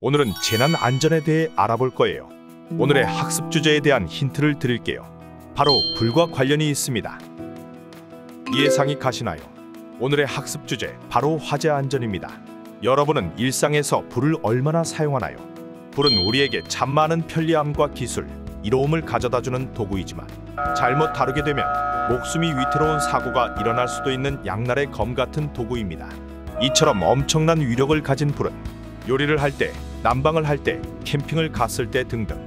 오늘은 재난 안전에 대해 알아볼 거예요. 오늘의 학습 주제에 대한 힌트를 드릴게요. 바로 불과 관련이 있습니다. 예상이 가시나요? 오늘의 학습 주제 바로 화재 안전입니다. 여러분은 일상에서 불을 얼마나 사용하나요? 불은 우리에게 참 많은 편리함과 기술, 이로움을 가져다주는 도구이지만 잘못 다루게 되면 목숨이 위태로운 사고가 일어날 수도 있는 양날의 검 같은 도구입니다. 이처럼 엄청난 위력을 가진 불은 요리를 할 때, 난방을 할 때, 캠핑을 갔을 때 등등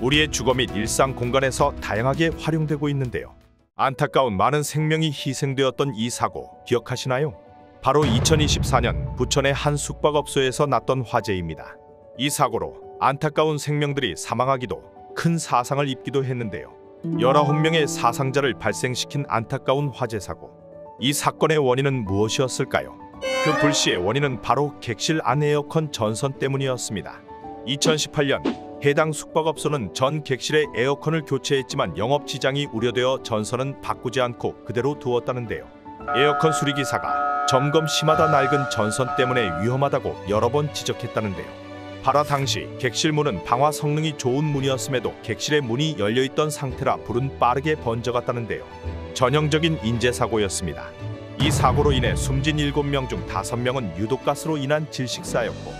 우리의 주거 및 일상 공간에서 다양하게 활용되고 있는데요. 안타까운 많은 생명이 희생되었던 이 사고 기억하시나요? 바로 2024년 부천의 한 숙박업소에서 났던 화재입니다. 이 사고로 안타까운 생명들이 사망하기도 큰 사상을 입기도 했는데요. 19명의 사상자를 발생시킨 안타까운 화재 사고. 이 사건의 원인은 무엇이었을까요? 그 불씨의 원인은 바로 객실 안 에어컨 전선 때문이었습니다. 2018년 해당 숙박업소는 전 객실의 에어컨을 교체했지만 영업 지장이 우려되어 전선은 바꾸지 않고 그대로 두었다는데요. 에어컨 수리기사가 점검 심하다 낡은 전선 때문에 위험하다고 여러 번 지적했다는데요. 바로 당시 객실 문은 방화 성능이 좋은 문이었음에도 객실의 문이 열려있던 상태라 불은 빠르게 번져갔다는데요. 전형적인 인재사고였습니다. 이 사고로 인해 숨진 7명 중 5명은 유독가스로 인한 질식사였고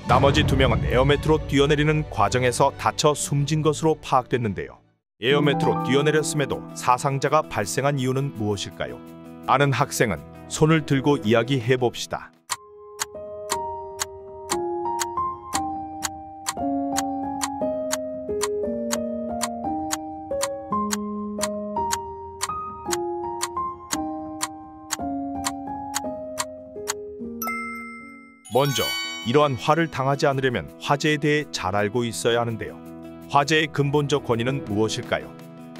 나머지 2명은 에어매트로 뛰어내리는 과정에서 다쳐 숨진 것으로 파악됐는데요. 에어매트로 뛰어내렸음에도 사상자가 발생한 이유는 무엇일까요? 아는 학생은 손을 들고 이야기해봅시다. 먼저 이러한 화를 당하지 않으려면 화재에 대해 잘 알고 있어야 하는데요. 화재의 근본적 원인은 무엇일까요?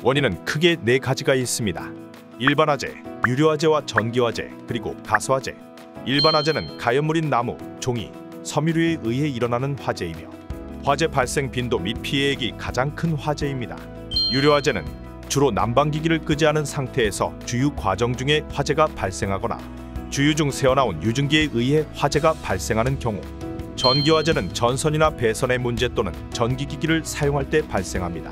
원인은 크게 4가지가 있습니다. 일반화재, 유료화재와 전기화재, 그리고 가스화재. 일반화재는 가연물인 나무, 종이, 섬유류에 의해 일어나는 화재이며 화재 발생 빈도 및 피해액이 가장 큰 화재입니다. 유료화재는 주로 난방기기를 끄지 않은 상태에서 주유 과정 중에 화재가 발생하거나 주유 중 새어나온 유증기에 의해 화재가 발생하는 경우, 전기화재는 전선이나 배선의 문제 또는 전기기기를 사용할 때 발생합니다.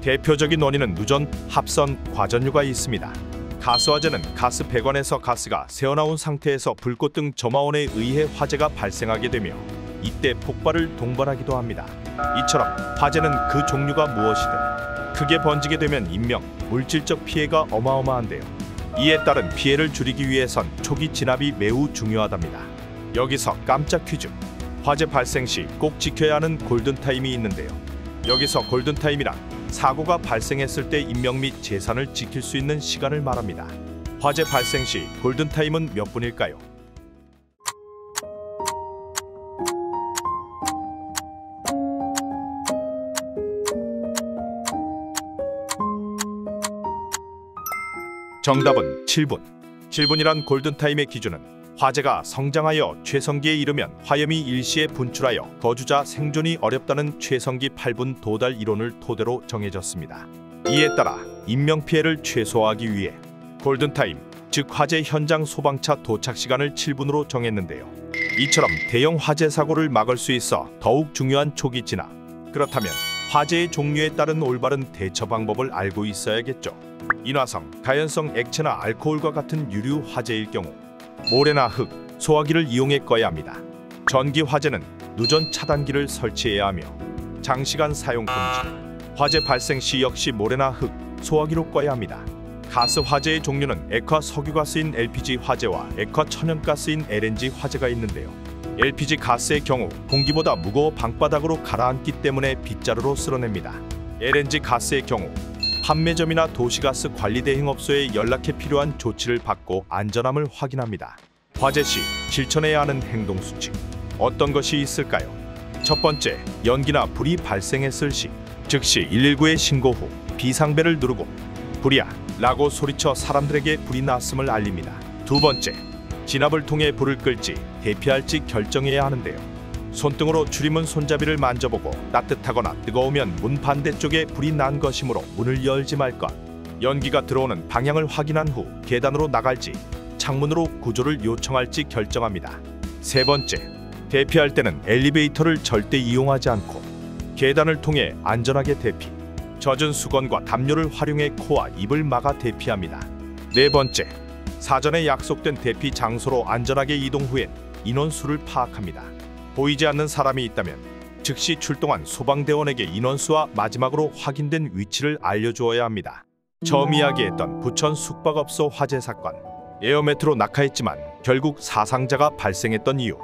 대표적인 원인은 누전, 합선, 과전류가 있습니다. 가스화재는 가스 배관에서 가스가 새어나온 상태에서 불꽃 등 점화원에 의해 화재가 발생하게 되며 이때 폭발을 동반하기도 합니다. 이처럼 화재는 그 종류가 무엇이든 크게 번지게 되면 인명, 물질적 피해가 어마어마한데요. 이에 따른 피해를 줄이기 위해선 초기 진압이 매우 중요하답니다. 여기서 깜짝 퀴즈. 화재 발생 시 꼭 지켜야 하는 골든타임이 있는데요. 여기서 골든타임이란 사고가 발생했을 때 인명 및 재산을 지킬 수 있는 시간을 말합니다. 화재 발생 시 골든타임은 몇 분일까요? 정답은 7분. 7분이란 골든타임의 기준은 화재가 성장하여 최성기에 이르면 화염이 일시에 분출하여 거주자 생존이 어렵다는 최성기 8분 도달 이론을 토대로 정해졌습니다. 이에 따라 인명피해를 최소화하기 위해 골든타임, 즉 화재 현장 소방차 도착 시간을 7분으로 정했는데요. 이처럼 대형 화재 사고를 막을 수 있어 더욱 중요한 초기 진압. 그렇다면 화재의 종류에 따른 올바른 대처 방법을 알고 있어야겠죠. 인화성, 가연성 액체나 알코올과 같은 유류 화재일 경우 모래나 흙, 소화기를 이용해 꺼야 합니다. 전기 화재는 누전 차단기를 설치해야 하며 장시간 사용 금지. 화재 발생 시 역시 모래나 흙, 소화기로 꺼야 합니다. 가스 화재의 종류는 액화 석유가스인 LPG 화재와 액화 천연가스인 LNG 화재가 있는데요. LPG 가스의 경우 공기보다 무거워 방바닥으로 가라앉기 때문에 빗자루로 쓸어냅니다. LNG 가스의 경우 판매점이나 도시가스 관리 대행업소에 연락해 필요한 조치를 받고 안전함을 확인합니다. 화재 시 실천해야 하는 행동 수칙. 어떤 것이 있을까요? 첫 번째, 연기나 불이 발생했을 시 즉시 119에 신고 후 비상벨을 누르고 불이야! 라고 소리쳐 사람들에게 불이 났음을 알립니다. 두 번째, 진압을 통해 불을 끌지 대피할지 결정해야 하는데요. 손등으로 출입문 손잡이를 만져보고 따뜻하거나 뜨거우면 문 반대쪽에 불이 난 것이므로 문을 열지 말 것. 연기가 들어오는 방향을 확인한 후 계단으로 나갈지 창문으로 구조를 요청할지 결정합니다. 세 번째, 대피할 때는 엘리베이터를 절대 이용하지 않고 계단을 통해 안전하게 대피. 젖은 수건과 담요를 활용해 코와 입을 막아 대피합니다. 네 번째, 사전에 약속된 대피 장소로 안전하게 이동 후엔 인원수를 파악합니다. 보이지 않는 사람이 있다면 즉시 출동한 소방대원에게 인원수와 마지막으로 확인된 위치를 알려주어야 합니다. 처음 이야기했던 부천 숙박업소 화재 사건. 에어매트로 낙하했지만 결국 사상자가 발생했던 이유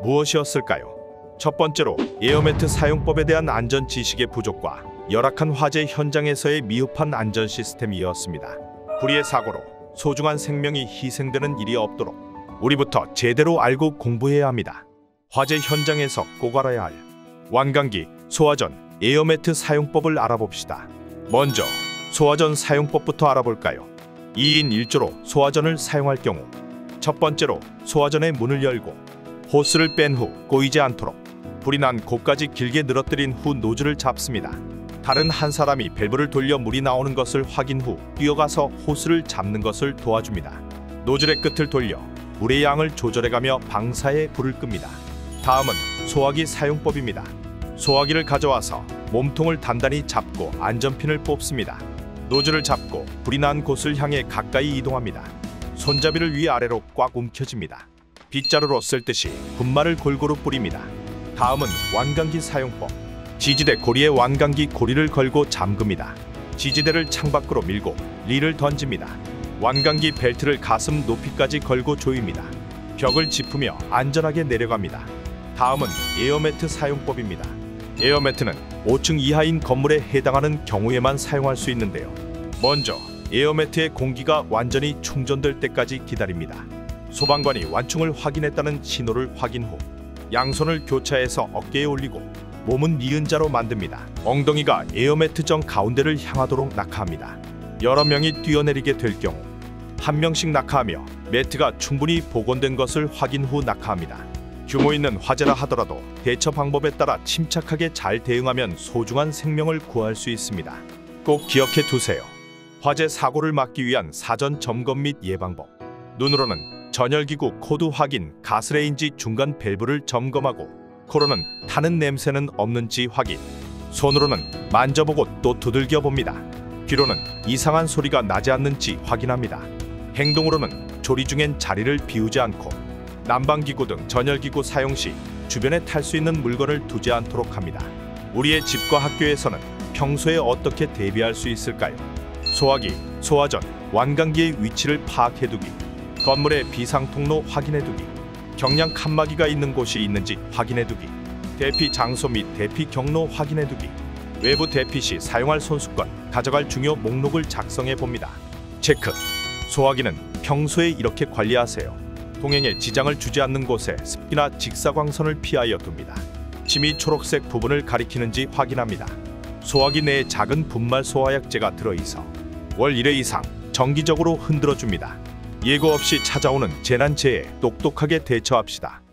무엇이었을까요? 첫 번째로 에어매트 사용법에 대한 안전 지식의 부족과 열악한 화재 현장에서의 미흡한 안전 시스템이었습니다. 불의의 사고로 소중한 생명이 희생되는 일이 없도록 우리부터 제대로 알고 공부해야 합니다. 화재 현장에서 꼭 알아야 할 완강기, 소화전, 에어매트 사용법을 알아봅시다. 먼저 소화전 사용법부터 알아볼까요? 2인 1조로 소화전을 사용할 경우 첫 번째로 소화전의 문을 열고 호스를 뺀 후 꼬이지 않도록 불이 난 곳까지 길게 늘어뜨린 후 노즐을 잡습니다. 다른 한 사람이 밸브를 돌려 물이 나오는 것을 확인 후 뛰어가서 호스를 잡는 것을 도와줍니다. 노즐의 끝을 돌려 물의 양을 조절해가며 방사에 불을 끕니다. 다음은 소화기 사용법입니다. 소화기를 가져와서 몸통을 단단히 잡고 안전핀을 뽑습니다. 노즐을 잡고 불이 난 곳을 향해 가까이 이동합니다. 손잡이를 위아래로 꽉 움켜쥡니다. 빗자루로 쓸듯이 분말을 골고루 뿌립니다. 다음은 완강기 사용법. 지지대 고리에 완강기 고리를 걸고 잠깁니다. 지지대를 창밖으로 밀고 릴을 던집니다. 완강기 벨트를 가슴 높이까지 걸고 조입니다. 벽을 짚으며 안전하게 내려갑니다. 다음은 에어매트 사용법입니다. 에어매트는 5층 이하인 건물에 해당하는 경우에만 사용할 수 있는데요. 먼저 에어매트의 공기가 완전히 충전될 때까지 기다립니다. 소방관이 완충을 확인했다는 신호를 확인 후 양손을 교차해서 어깨에 올리고 몸은 니은자로 만듭니다. 엉덩이가 에어매트 정 가운데를 향하도록 낙하합니다. 여러 명이 뛰어내리게 될 경우 한 명씩 낙하하며 매트가 충분히 복원된 것을 확인 후 낙하합니다. 규모 있는 화재라 하더라도 대처 방법에 따라 침착하게 잘 대응하면 소중한 생명을 구할 수 있습니다. 꼭 기억해 두세요. 화재 사고를 막기 위한 사전 점검 및 예방법. 눈으로는 전열기구 코드 확인, 가스레인지 중간 밸브를 점검하고 코로는 타는 냄새는 없는지 확인. 손으로는 만져보고 또 두들겨 봅니다. 귀로는 이상한 소리가 나지 않는지 확인합니다. 행동으로는 조리 중엔 자리를 비우지 않고 난방기구 등 전열기구 사용 시 주변에 탈 수 있는 물건을 두지 않도록 합니다. 우리의 집과 학교에서는 평소에 어떻게 대비할 수 있을까요? 소화기, 소화전, 완강기의 위치를 파악해두기, 건물의 비상통로 확인해두기, 경량 칸막이가 있는 곳이 있는지 확인해두기, 대피 장소 및 대피 경로 확인해두기, 외부 대피 시 사용할 손수건, 가져갈 중요 목록을 작성해봅니다. 체크! 소화기는 평소에 이렇게 관리하세요. 동행에 지장을 주지 않는 곳에 습기나 직사광선을 피하여 둡니다. 침이 초록색 부분을 가리키는지 확인합니다. 소화기 내에 작은 분말 소화약제가 들어있어 월 1회 이상 정기적으로 흔들어줍니다. 예고 없이 찾아오는 재난재해에 똑똑하게 대처합시다.